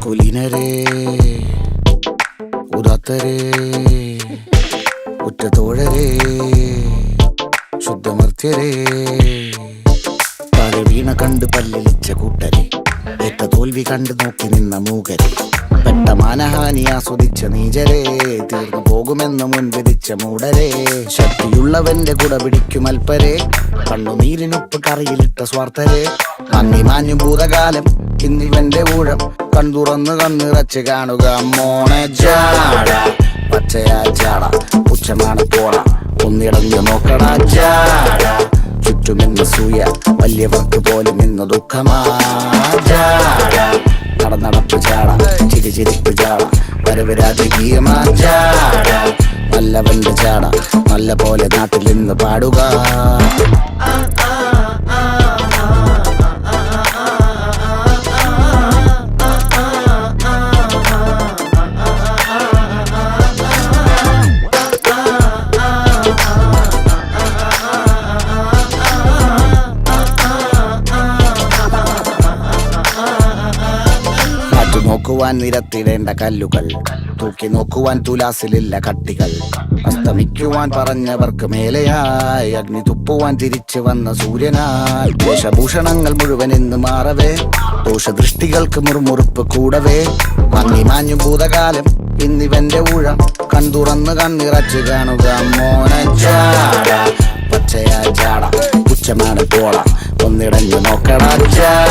കുലീനരേ ഉദാത്തരേ ഉറ്റതോഴരേ ശുദ്ധമർത്യരേ താഴെ വീണ കണ്ട് പല്ലിളിച്ച കൂട്ടരെ ഏറ്റ തോൽവി കണ്ട് നോക്കി നിന്ന മൂകരെ പെട്ട മാനഹാനി ആസ്വദിച്ച നീചരെ തീർന്നു പോകുമെന്ന് മുൻവിധിച്ച മൂടരെ ശക്തിയുള്ളവന്റെ കുട പിടിക്കും അൽപ്പരെ കണ്ണുനീരിനൊപ്പ് കറിയിലിട്ട സ്വാർത്ഥരെ നന്ദി മാഞ്ഞു ഭൂതകാലം ഇന്നിവന്റെ ഊഴം കൺതുറന്ന് കണ്ണിറച്ച് കാണുക മോണെ ജാട പച്ചയാ ജാട പുച്ഛമാണ് പോള ഒന്നിടഞ്ഞു നോക്കടാ ജാട ചുറ്റുമിന്ന് സൂയ വലിയവർക്ക് പോലും ഇന്ന് ദുഃഖമാ ജാട നടന്നടപ്പ് ജാട ചിരിച്ചിരിപ്പ് ജാട വരവ് രാജകീയമാ ജാട നല്ലവന്റെ ജാട നല്ല പോലെ നാട്ടിൽ നിന്ന് പാടുക. നോക്കുവാൻ നിരത്തിടേണ്ട കല്ലുകൾ തൂക്കി നോക്കുവാൻ തുലാസിലില്ല കട്ടികൾ അസ്തമിക്കുവാൻ പറഞ്ഞവർക്ക് മേലെയായി അഗ്നി തുപ്പുവാൻ തിരിച്ചു വന്ന സൂര്യനായി വേഷഭൂഷണങ്ങൾ മുഴുവൻ ഇന്ന് മാറവേ ദോഷദൃഷ്ടികൾക്ക് മുറുമുറുപ്പ് കൂടവേ മങ്ങി മാഞ്ഞു ഭൂതകാലം ഇന്നിവന്റെ ഊഴം കൺതുറന്ന് കണ്ണിറച്ച് കാണുക മോനെ ജാട പച്ചയാ ജാട പുച്ഛമാണ് പോള ഒന്നിടഞ്ഞു നോക്കടാ ജാട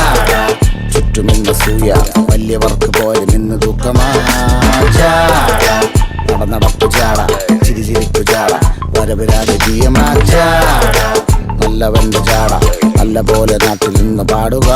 ചുറ്റുമിന്ന് സൂയ വലിയവർക്ക് പോലും ഇന്ന് ദുഃഖമാ ജാട നടന്നടപ്പ് ജാട ചിരിച്ചിരിപ്പ് ജാട വരവ് രാജകീയമാ ജാട നല്ലവന്റെ ജാട നല്ല പോലെ നാട്ടിൽ നിന്ന് പാടുക.